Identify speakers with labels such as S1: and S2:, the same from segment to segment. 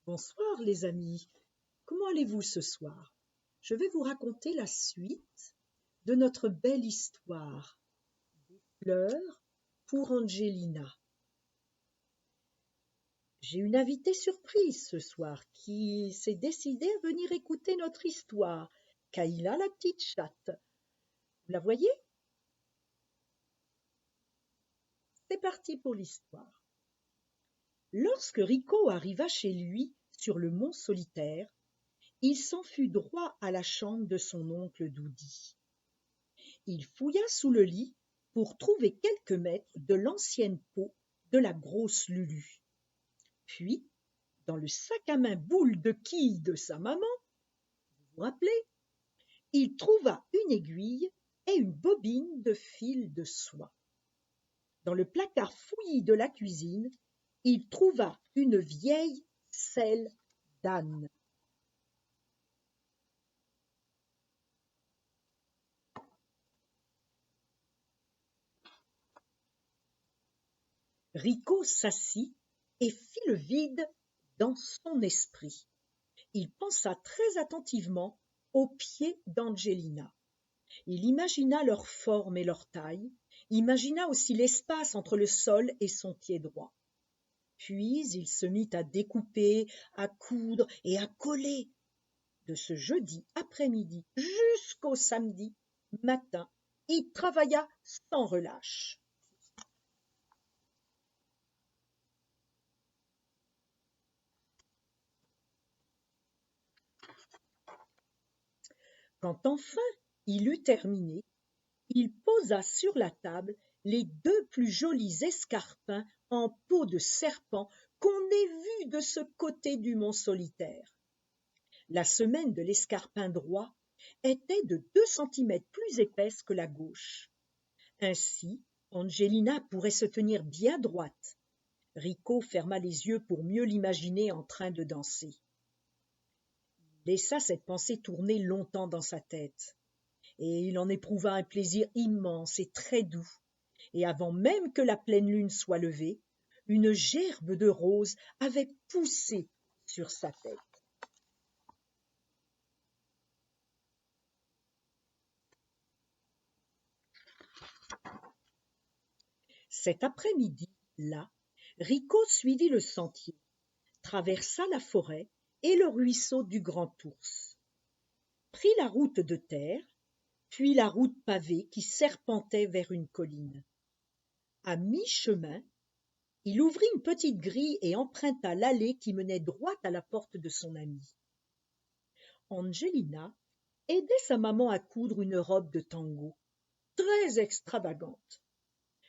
S1: Bonsoir les amis, comment allez-vous ce soir? Je vais vous raconter la suite de notre belle histoire des fleurs pour Angelina. J'ai une invitée surprise ce soir qui s'est décidée à venir écouter notre histoire. Kayla la petite chatte. Vous la voyez? C'est parti pour l'histoire. Lorsque Rico arriva chez lui sur le mont Solitaire, il s'en fut droit à la chambre de son oncle Doudi. Il fouilla sous le lit pour trouver quelques mètres de l'ancienne peau de la grosse Lulu. Puis, dans le sac à main boule de quilles de sa maman, vous vous rappelez, il trouva une aiguille et une bobine de fil de soie. Dans le placard fouillis de la cuisine, il trouva une vieille selle d'âne. Rico s'assit et fit le vide dans son esprit. Il pensa très attentivement aux pieds d'Angelina. Il imagina leur forme et leur taille, imagina aussi l'espace entre le sol et son pied droit. Puis il se mit à découper, à coudre et à coller. De ce jeudi après-midi jusqu'au samedi matin, il travailla sans relâche. Quand enfin il eut terminé, il posa sur la table les deux plus jolis escarpins en peau de serpent qu'on ait vus de ce côté du mont Solitaire. La semelle de l'escarpin droit était de 2 centimètres plus épaisse que la gauche. Ainsi, Angelina pourrait se tenir bien droite. Rico ferma les yeux pour mieux l'imaginer en train de danser. Il laissa cette pensée tourner longtemps dans sa tête, et il en éprouva un plaisir immense et très doux. Et avant même que la pleine lune soit levée, une gerbe de roses avait poussé sur sa tête. Cet après-midi-là, Rico suivit le sentier, traversa la forêt et le ruisseau du Grand Ours, prit la route de terre, puis la route pavée qui serpentait vers une colline. À mi-chemin, il ouvrit une petite grille et emprunta l'allée qui menait droit à la porte de son ami. Angelina aidait sa maman à coudre une robe de tango, très extravagante.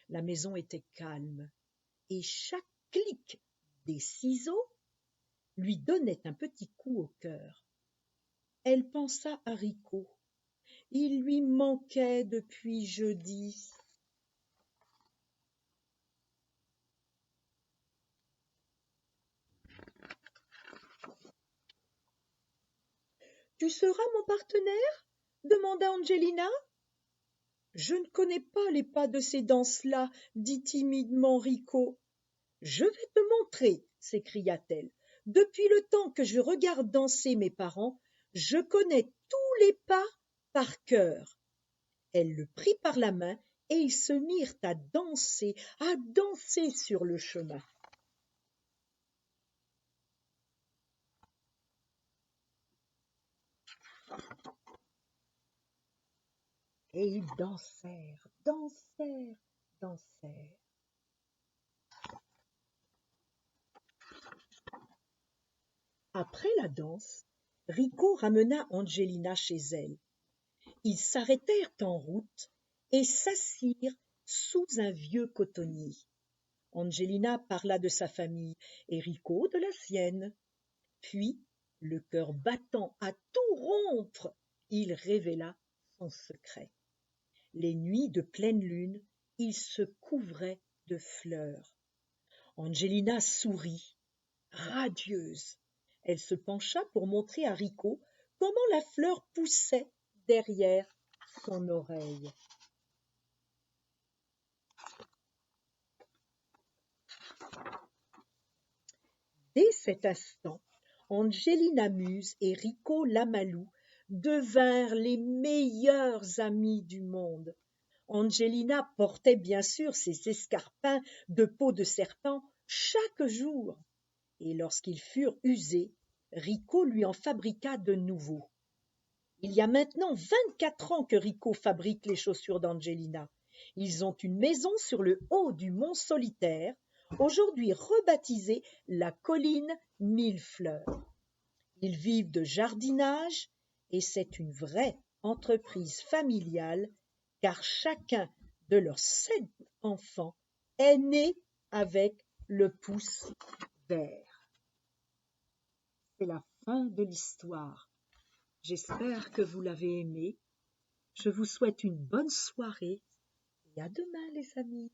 S1: La maison était calme, et chaque clic des ciseaux lui donnait un petit coup au cœur. Elle pensa à Rico. Il lui manquait depuis jeudi. Tu seras mon partenaire? Demanda Angelina. Je ne connais pas les pas de ces danses-là, dit timidement Rico. Je vais te montrer, s'écria-t-elle. Depuis le temps que je regarde danser mes parents, je connais tous les pas par cœur. Elle le prit par la main et ils se mirent à danser sur le chemin. Et ils dansèrent, dansèrent, dansèrent. Après la danse, Rico ramena Angelina chez elle. Ils s'arrêtèrent en route et s'assirent sous un vieux cotonnier. Angelina parla de sa famille et Rico de la sienne. Puis, le cœur battant à tout rompre, il révéla son secret. Les nuits de pleine lune, il se couvrait de fleurs. Angelina sourit, radieuse. Elle se pencha pour montrer à Rico comment la fleur poussait derrière son oreille. Dès cet instant, Angelina Muse et Rico Lamalou devinrent les meilleurs amis du monde. Angelina portait bien sûr ses escarpins de peau de serpent chaque jour, et lorsqu'ils furent usés, Rico lui en fabriqua de nouveaux. Il y a maintenant 24 ans que Rico fabrique les chaussures d'Angelina. Ils ont une maison sur le haut du mont Solitaire, aujourd'hui rebaptisée la colline Mille Fleurs. Ils vivent de jardinage et c'est une vraie entreprise familiale car chacun de leurs 7 enfants est né avec le pouce vert. C'est la fin de l'histoire. J'espère que vous l'avez aimé. Je vous souhaite une bonne soirée et à demain les amis.